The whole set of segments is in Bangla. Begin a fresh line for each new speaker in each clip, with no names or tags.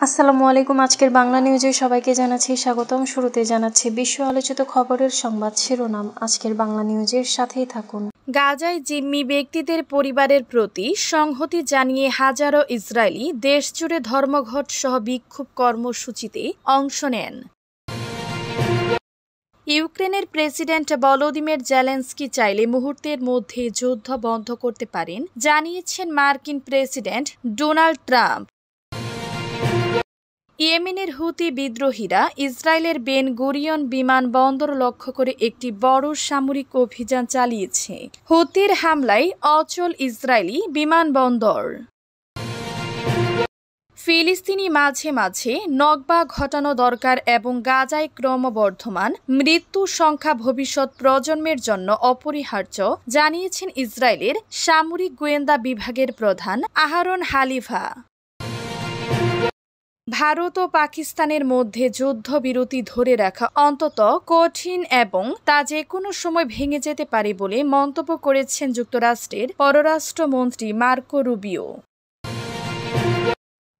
আসসালামু আলাইকুম। আজকের বাংলা নিউজে সবাইকে জানাচ্ছি স্বাগতম। শুরুতে জানাচ্ছি বিশ্ব আলোচিত খবরের সংবাদ শিরোনাম। আজকের বাংলা নিউজের সাথেই থাকুন।
গাজায় জিম্মি ব্যক্তিদের পরিবারের প্রতি সংহতি জানিয়ে হাজারো ইসরায়েলি দেশজুড়ে ধর্মঘট সহ বিক্ষোভ কর্মসূচিতে অংশ নেন। ইউক্রেনের প্রেসিডেন্ট ভলোদিমির জেলেনস্কি চাইলে মুহূর্তের মধ্যে যুদ্ধ বন্ধ করতে পারেন জানিয়েছেন মার্কিন প্রেসিডেন্ট ডোনাল্ড ট্রাম্প। ইয়েমেনের হুতি বিদ্রোহীরা ইসরায়েলের বেন গুরিয়ন বিমানবন্দর লক্ষ্য করে একটি বড় সামরিক অভিযান চালিয়েছে। হুতির হামলায় অচল ইসরায়েলি বিমানবন্দর। ফিলিস্তিনি মাঝে মাঝে নকবা ঘটানো দরকার এবং গাজায় ক্রমবর্ধমান মৃত্যু সংখ্যা ভবিষ্যৎ প্রজন্মের জন্য অপরিহার্য জানিয়েছেন ইসরায়েলের সামরিক গোয়েন্দা বিভাগের প্রধান আহারন হালিভা। ভারত ও পাকিস্তানের মধ্যে যুদ্ধবিরতি ধরে রাখা অন্তত কঠিন এবং তা যে কোনো সময় ভেঙে যেতে পারে বলে মন্তব্য করেছেন যুক্তরাষ্ট্রের পররাষ্ট্রমন্ত্রী মার্কো রুবিও।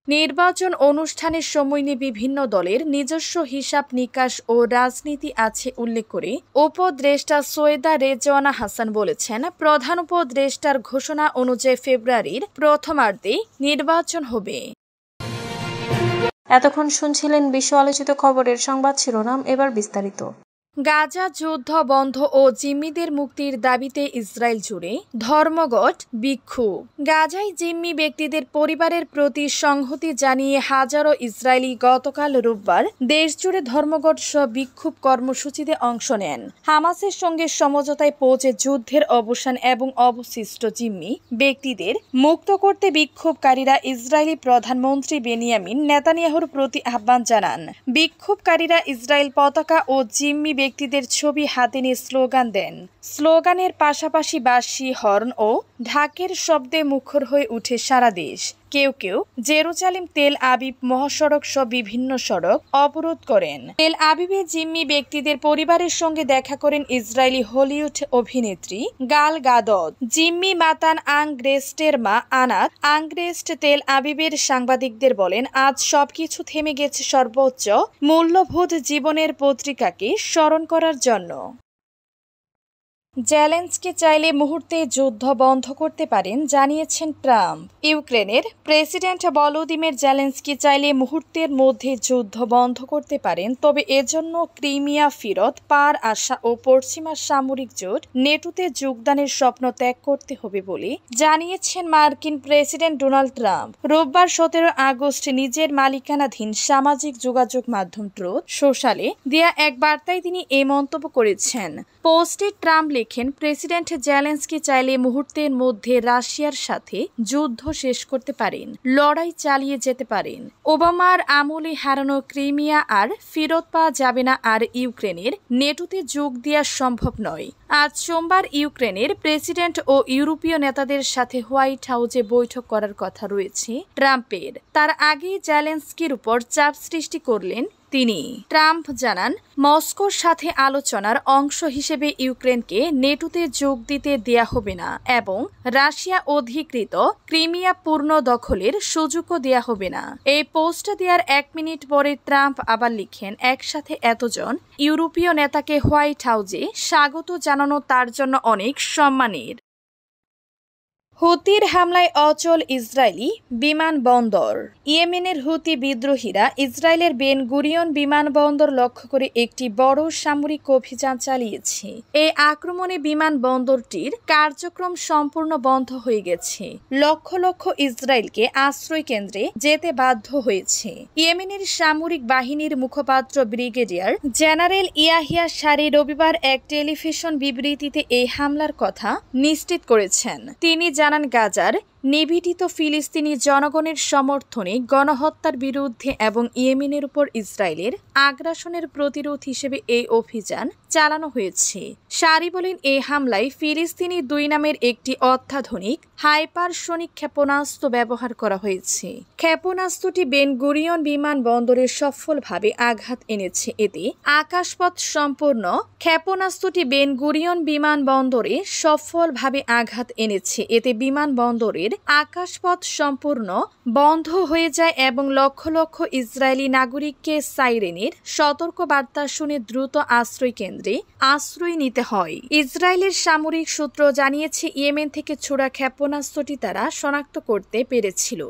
নির্বাচন অনুষ্ঠানের সময় নিয়ে বিভিন্ন দলের নিজস্ব হিসাব নিকাশ ও রাজনীতি আছে উল্লেখ করে উপদেষ্টা সৈয়দা রেজওয়ানা হাসান বলেছেন, প্রধান উপদেষ্টার ঘোষণা অনুযায়ী ফেব্রুয়ারির প্রথমার্ধে নির্বাচন হবে।
এতক্ষণ শুনছিলেন বিশ্ব আলোচিত খবরের সংবাদ শিরোনাম। এবার বিস্তারিত।
গাজা যুদ্ধ বন্ধ ও জিম্মিদের মুক্তির দাবিতে ইসরায়েল জুড়ে ধর্মঘট বিক্ষোভ। গাজায় জিম্মি ব্যক্তিদের পরিবারের প্রতি সংহতি জানিয়ে হাজারো ইসরায়েলি গতকাল রোববার দেশজুড়ে ধর্মঘট সহ বিক্ষোভ কর্মসূচিতে অংশ নেন। হামাসের সঙ্গে সমঝোতায় পৌঁছে যুদ্ধের অবসান এবং অবশিষ্ট জিম্মি ব্যক্তিদের মুক্ত করতে বিক্ষোভকারীরা ইসরায়েলি প্রধানমন্ত্রী বেনিয়ামিন নেতানিয়াহুর প্রতি আহ্বান জানান। বিক্ষোভকারীরা ইসরায়েল পতাকা ও জিম্মি ব্যক্তিদের ছবি হাতে নিয়ে স্লোগান দেন। স্লোগানের পাশাপাশি বাঁশি, হর্ন ও ঢাকের শব্দে মুখর হয়ে উঠে সারা দেশ। কেউ কেউ জেরুজালেম তেল আবিব মহাসড়ক সহ বিভিন্ন সড়ক অবরোধ করেন। তেল আবিবে জিম্মি ব্যক্তিদের পরিবারের সঙ্গে দেখা করেন ইসরায়েলি হলিউড অভিনেত্রী গাল গাদত। জিম্মি মাতান আংগ্রেস্টের মা আনাত আংগ্রেস্ট তেল আবিবের সাংবাদিকদের বলেন, আজ সবকিছু থেমে গেছে সর্বোচ্চ মূল্যবোধ জীবনের পত্রিকাকে স্মরণ করার জন্য। জেলেনস্কি চাইলে মুহূর্তে যুদ্ধ বন্ধ করতে পারেন জানিয়েছেন ট্রাম্প। ইউক্রেনের প্রেসিডেন্ট ভলোদিমির জেলেনস্কি চাইলে মুহূর্তের মধ্যে যুদ্ধ বন্ধ করতে পারেন, তবে এজন্য ক্রিমিয়া ফেরত পার আসা ও পশ্চিমা সামরিক জোট নেটোতে যোগদানের স্বপ্ন ত্যাগ করতে হবে বলে জানিয়েছেন মার্কিন প্রেসিডেন্ট ডোনাল্ড ট্রাম্প। রোববার 17 আগস্ট নিজের মালিকানাধীন সামাজিক যোগাযোগ মাধ্যম ট্রুথ সোশ্যালে দেয়া এক বার্তায় তিনি এই মন্তব্য করেছেন। পোস্টে ট্রাম্প লেখেন, প্রেসিডেন্ট জেলেনস্কি চাইলে মুহূর্তের মধ্যে রাশিয়ার সাথে যুদ্ধ শেষ করতে পারেন, লড়াই চালিয়ে যেতে পারেন। ওবামার আমলে হারানো ক্রিমিয়া আর ফেরত পাওয়া যাবে না, আর ইউক্রেনের নেটোতে যোগ দেওয়া সম্ভব নয়। আজ সোমবার ইউক্রেনের প্রেসিডেন্ট ও ইউরোপীয় নেতাদের সাথে হোয়াইট হাউসে বৈঠক করার কথা রয়েছে ট্রাম্পের। তার আগেই জেলেনস্কির উপর চাপ সৃষ্টি করলেন তিনি। ট্রাম্প জানান, মস্কোর সাথে আলোচনার অংশ হিসেবে ইউক্রেনকে নেটোতে যোগ দিতে দেয়া হবে না এবং রাশিয়া অধিকৃত ক্রিমিয়া পূর্ণ দখলের সুযোগও দেয়া হবে না। এই পোস্ট দেওয়ার 1 মিনিট পরে ট্রাম্প আবার লিখেন, একসাথে এতজন ইউরোপীয় নেতাকে হোয়াইট হাউসে স্বাগত জানানো তার জন্য অনেক সম্মানের। হুতির হামলায় অচল ইসরায়েলি বিমানবন্দর। ইয়েমেনের হুতি বিদ্রোহীরা ইসরায়েলের বেন গুরিয়ন বিমানবন্দর লক্ষ্য করে একটি বড় সামরিক অভিযান চালিয়েছে। এই আক্রমণে বিমানবন্দরটির কার্যক্রম সম্পূর্ণ বন্ধ হয়ে গেছে। লক্ষ লক্ষ ইসরায়েলকে আশ্রয় কেন্দ্রে যেতে বাধ্য হয়েছে। ইয়েমেনের সামরিক বাহিনীর মুখপাত্র ব্রিগেডিয়ার জেনারেল ইয়াহিয়া সারি রবিবার এক টেলিভিশন বিবৃতিতে এই হামলার কথা নিশ্চিত করেছেন। তিনি জানান, গাজার নিপীড়িত ফিলিস্তিনি জনগণের সমর্থনে গণহত্যার বিরুদ্ধে এবং ইয়েমেনের উপর ইসরায়েলের আগ্রাসনের প্রতিরোধ হিসেবে এই অভিযান চালানো হয়েছে। সারি বলেন, এই হামলায় ফিলিস্তিনি 2 নামের একটি অত্যাধুনিক হাইপারসনিক ক্ষেপণাস্ত্র ব্যবহার করা হয়েছে। ক্ষেপণাস্ত্রটি বেন গুরিয়ন বিমানবন্দরে সফলভাবে আঘাত এনেছে। এতে আকাশপথ সম্পূর্ণ ক্ষেপণাস্ত্রটি বেন গুরিয়ন বিমানবন্দরে সফলভাবে আঘাত এনেছে। এতে বিমানবন্দরের আকাশপথ সম্পূর্ণ বন্ধ হয়ে যায় এবং লক্ষ লক্ষ ইসরায়েলি নাগরিককে সাইরেনের সতর্কবার্তা শুনে দ্রুত আশ্রয় কেন্দ্রে আশ্রয় নিতে হয়। ইসরায়েলের সামরিক সূত্র জানিয়েছে ইয়েমেন থেকে ছোড়া ক্ষেপণাস্ত্রটি তারা শনাক্ত করতে পেরেছিল।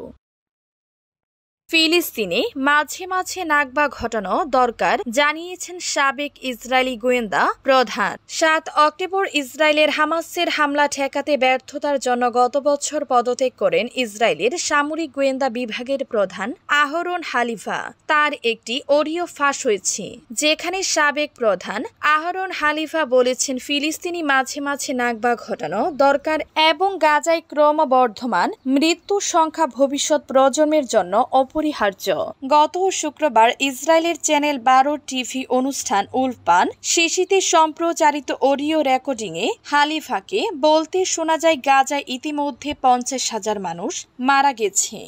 ফিলিস্তিনে মাঝে মাঝে নাকবা ঘটানো দরকার জানিয়েছেন সাবেক ইসরায়েলি গোয়েন্দা প্রধান। ৭ অক্টোবর ইসরায়েলের হামাসের হামলা ঠেকাতে ব্যর্থতার জন্য গত বছর পদত্যাগ করেন ইসরায়েলের সামরিক গোয়েন্দা বিভাগের প্রধান আহরন হালিফা। তার একটি অডিও ফাঁস হয়েছে যেখানে সাবেক প্রধান আহরন হালিফা বলেছেন ফিলিস্তিনি মাঝে মাঝে নাকবা ঘটানো দরকার এবং গাজায় ক্রমবর্ধমান মৃত্যুর সংখ্যা ভবিষ্যৎ প্রজন্মের জন্য অপরিহার্য। গত শুক্রবার ইসরায়েলের চ্যানেল ১২ টিভি অনুষ্ঠান উলপান শিশিতে সম্প্রচারিত অডিও রেকর্ডিংয়ে হালিফাকে বলতে শোনা যায় গাজায় ইতিমধ্যে ৫০,০০০ মানুষ মারা গেছে।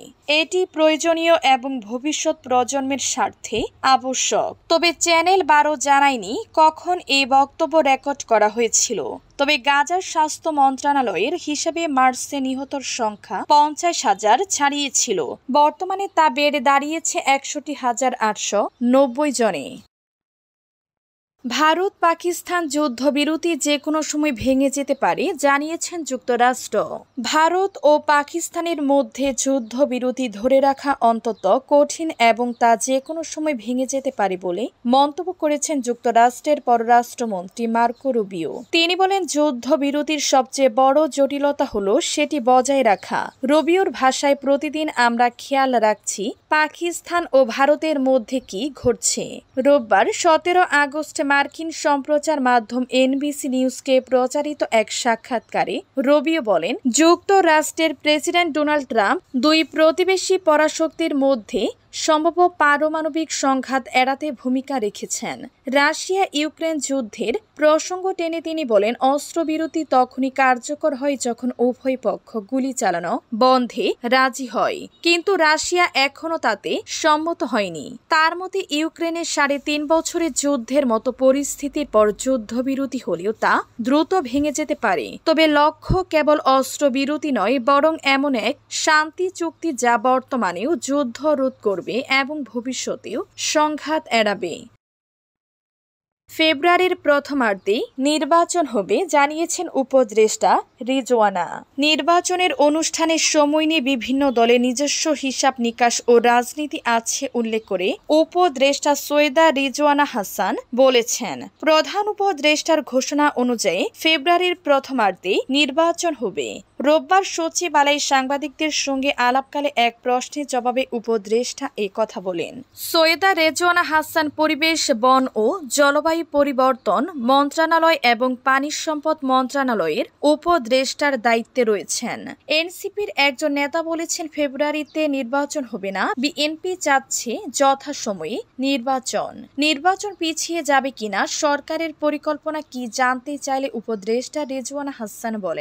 এটি প্রয়োজনীয় এবং ভবিষ্যৎ প্রজন্মের স্বার্থে আবশ্যক। তবে চ্যানেল ১২ জানায়নি কখন এই বক্তব্য রেকর্ড করা হয়েছিল। তবে গাজার স্বাস্থ্য মন্ত্রণালয়ের হিসেবে মার্চে নিহতর সংখ্যা ৫০,০০০ ছাড়িয়েছিল। বর্তমানে তা বেড়ে দাঁড়িয়েছে ৬১,৮৯০ জনে। ভারত পাকিস্তান যুদ্ধবিরতি যে কোনো সময় ভেঙে যেতে পারে জানিয়েছেন যুক্তরাষ্ট্র। ভারত ও পাকিস্তানের মধ্যে যুদ্ধবিরতি ধরে রাখা অন্তত কঠিন এবং তা যে কোনো সময় ভেঙে যেতে পারে বলে মন্তব্য করেছেন যুক্তরাষ্ট্রের পররাষ্ট্রমন্ত্রী মার্কো রুবিও। তিনি বলেন যুদ্ধবিরতির সবচেয়ে বড় জটিলতা হলো সেটি বজায় রাখা। রুবিওর ভাষায় প্রতিদিন আমরা খেয়াল রাখছি পাকিস্তান ও ভারতের মধ্যে কি ঘটছে। রোববার ১৭ আগস্ট মার্কিন সম্প্রচার মাধ্যম এনবিসি নিউজকে প্রচারিত এক সাক্ষাৎকারে রুবিও বলেন যুক্তরাষ্ট্রের প্রেসিডেন্ট ডোনাল্ড ট্রাম্প দুই প্রতিবেশী পরাশক্তির মধ্যে সম্ভাব্য পারমাণবিক সংঘাত এড়াতে ভূমিকা রেখেছেন। রাশিয়া ইউক্রেন যুদ্ধের প্রসঙ্গ টেনে তিনি বলেন অস্ত্রবিরতি তখনই কার্যকর হয় যখন উভয় পক্ষ গুলি চালানো বন্ধে রাজি হয়, কিন্তু রাশিয়া এখনো তাতে সম্মত হয়নি। তার মতে ইউক্রেনের ৩.৫ বছরের যুদ্ধের মতো পরিস্থিতির পর যুদ্ধবিরতি হলেও তা দ্রুত ভেঙে যেতে পারে। তবে লক্ষ্য কেবল অস্ত্রবিরতি নয়, বরং এমন এক শান্তি চুক্তি যা বর্তমানেও যুদ্ধ রোধ করবে এবং ভবিষ্যতেও সংঘাত এড়াবে। ফেব্রুয়ারির প্রথমার্ধে নির্বাচন হবে জানিয়েছেন উপদেষ্টা রিজওয়ানা। নির্বাচনের অনুষ্ঠানের সময় নিয়ে বিভিন্ন দলে নিজস্ব হিসাব নিকাশ ও রাজনীতি আছে উল্লেখ করে উপদেষ্টা সৈয়দা রিজওয়ানা হাসান বলেছেন, প্রধান উপদেষ্টার ঘোষণা অনুযায়ী ফেব্রুয়ারির প্রথমার্ধে নির্বাচন হবে। রোববার সচিবালয়ে সাংবাদিকদের সঙ্গে আলাপকালে এক প্রশ্নের জবাবে উপদেষ্টা এই কথা বলেন। সৈয়দা রেজওয়ানা হাসান পরিবেশ, বন ও জলবায়ু পরিবর্তন মন্ত্রণালয় এবং পানি সম্পদ মন্ত্রণালয়ের উপদেষ্টার দায়িত্বে রয়েছেন। এনসিপির একজন নেতা বলেছেন ফেব্রুয়ারিতে নির্বাচন হবে না, বিএনপি চাচ্ছে যথাসময়ে নির্বাচন পিছিয়ে যাবে কিনা, সরকারের পরিকল্পনা কি জানতে চাইলে উপদেষ্টা রেজওয়ানা হাসান বলেন